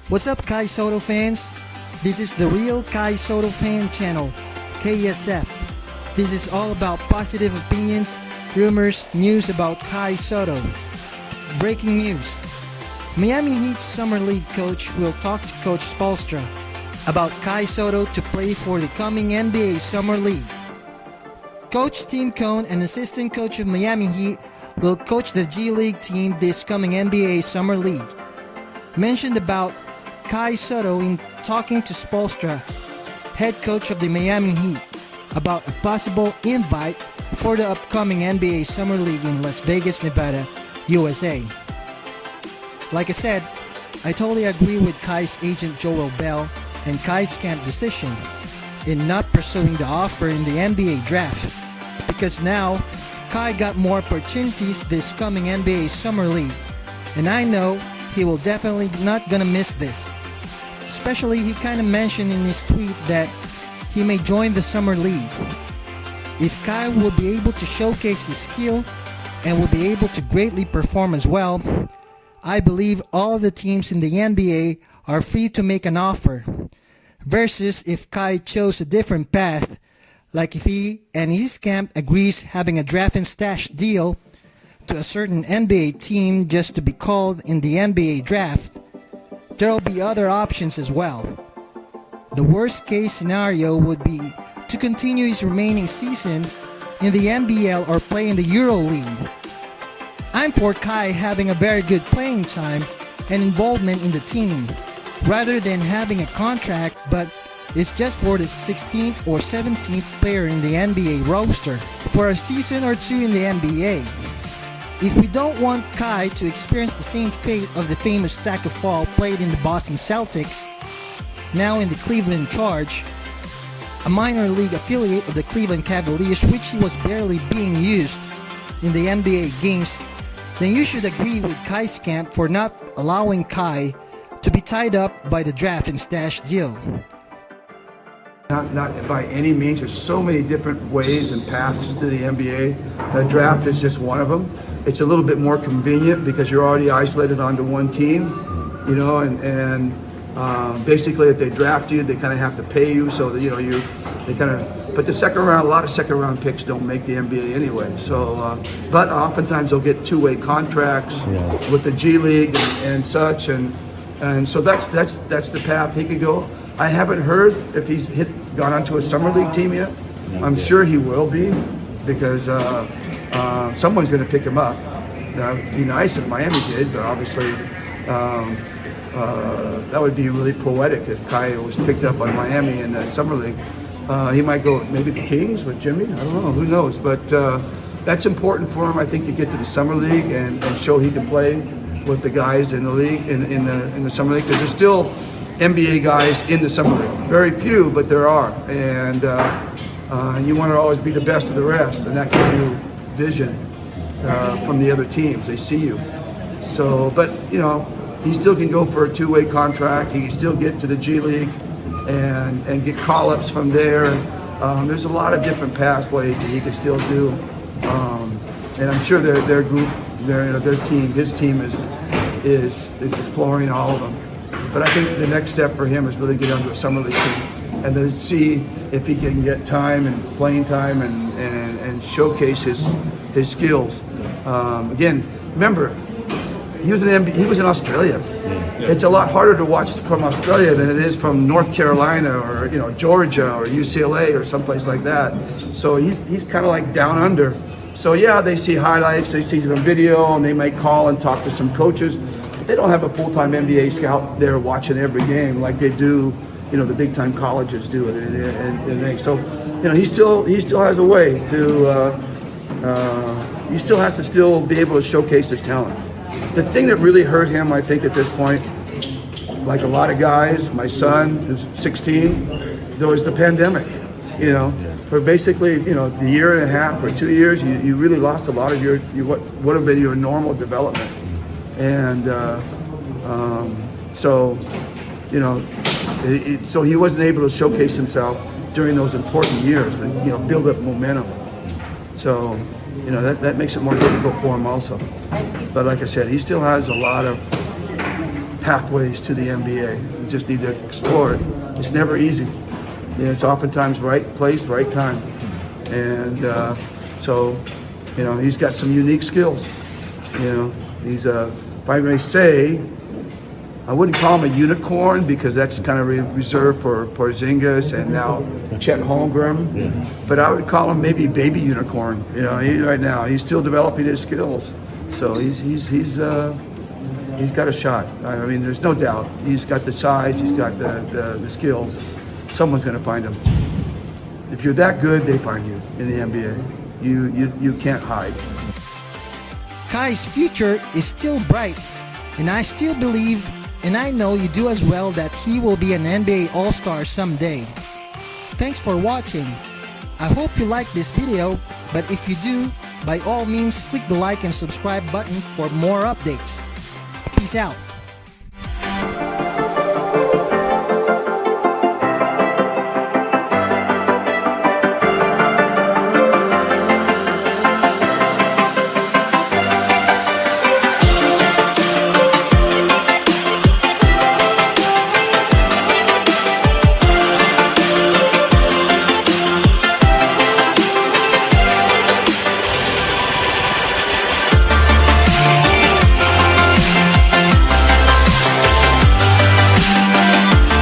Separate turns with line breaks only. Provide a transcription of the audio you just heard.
What's up, Kai Sotto fans? This is the real Kai Sotto fan channel, KSF. This is all about positive opinions, rumors, news about Kai Sotto. Breaking news. Miami Heat Summer League coach will talk to Coach Spoelstra about Kai Sotto to play for the coming NBA Summer League. Coach Tim Cohn, an assistant coach of Miami Heat, will coach the G League team this coming NBA Summer League. Mentioned about Kai Sotto in talking to Spoelstra, head coach of the Miami Heat, about a possible invite for the upcoming NBA Summer League in Las Vegas, Nevada, USA. Like I said, I totally agree with Kai's agent Joel Bell and Kai's camp decision in not pursuing the offer in the NBA draft, because now Kai got more opportunities this coming NBA Summer League, and I know he will definitely not gonna miss this. Especially, he kind of mentioned in his tweet that he may join the Summer League. If Kai will be able to showcase his skill and will be able to greatly perform as well, I believe all the teams in the NBA are free to make an offer. Versus if Kai chose a different path, like if he and his camp agrees having a draft and stash deal to a certain NBA team just to be called in the NBA draft, there will be other options as well. The worst case scenario would be to continue his remaining season in the NBL or play in the Euro League. I'm for Kai having a very good playing time and involvement in the team, rather than having a contract but it's just for the 16th or 17th player in the NBA roster for a season or two in the NBA. If we don't want Kai to experience the same fate of the famous Taco Fall played in the Boston Celtics, now in the Cleveland Charge, a minor league affiliate of the Cleveland Cavaliers, which he was barely being used in the NBA games, then you should agree with Kai's camp for not allowing Kai to be tied up by the draft and stash deal.
Not by any means. There's so many different ways and paths to the NBA. The draft is just one of them. It's a little bit more convenient because you're already isolated onto one team, you know, and basically if they draft you, they kind of have to pay you, so that, you know, they kind of. But the second round, a lot of second round picks don't make the NBA anyway. So, but oftentimes they'll get two-way contracts with the G League and such, and so that's the path he could go. I haven't heard if he's gone onto a summer league team yet. I'm sure he will be, because someone's going to pick him up. Now, it'd be nice if Miami did, but obviously that would be really poetic if Kai was picked up by Miami in the summer league. He might go maybe the Kings with Jimmy. I don't know. Who knows? But that's important for him, I think, to get to the summer league and show he can play with the guys in the league in the summer league, because there's still NBA guys in the summer league. Very few, but there are, and you want to always be the best of the rest, and that gives you vision from the other teams. They see you. So, but you know, he still can go for a two-way contract. He can still get to the G League and get call-ups from there. There's a lot of different pathways that he can still do, and I'm sure their group, their team, his team is exploring all of them. But I think the next step for him is really get onto a summer league team and then see if he can get time and playing time and showcase his skills. Again, remember, he was in Australia. It's a lot harder to watch from Australia than it is from North Carolina or Georgia or UCLA or someplace like that. So he's kind of like down under. So yeah, they see highlights, they see some video, and they might call and talk to some coaches. They don't have a full-time NBA scout there watching every game like they do, the big-time colleges do. And so, he still has a way to. He still has to still be able to showcase his talent. The thing that really hurt him, I think, at this point, like a lot of guys, my son who's 16, there was the pandemic. For basically, the year and a half or 2 years, you really lost a lot of your what would have been your normal development. And so he wasn't able to showcase himself during those important years and build up momentum. So that makes it more difficult for him also. But like I said, he still has a lot of pathways to the NBA. You just need to explore it. It's never easy. It's oftentimes right place, right time. And so he's got some unique skills. He's if I may say, I wouldn't call him a unicorn because that's kind of reserved for Porzingis and now Chet Holmgren. Yeah. But I would call him maybe baby unicorn. Right now he's still developing his skills. So he's got a shot. I mean, there's no doubt. He's got the size. He's got the skills. Someone's going to find him. If you're that good, they find you in the NBA. You can't hide.
Kai's future is still bright, and I still believe, and I know you do as well, that he will be an NBA All-Star someday. Thanks for watching. I hope you liked this video, but if you do, by all means click the like and subscribe button for more updates. Peace out.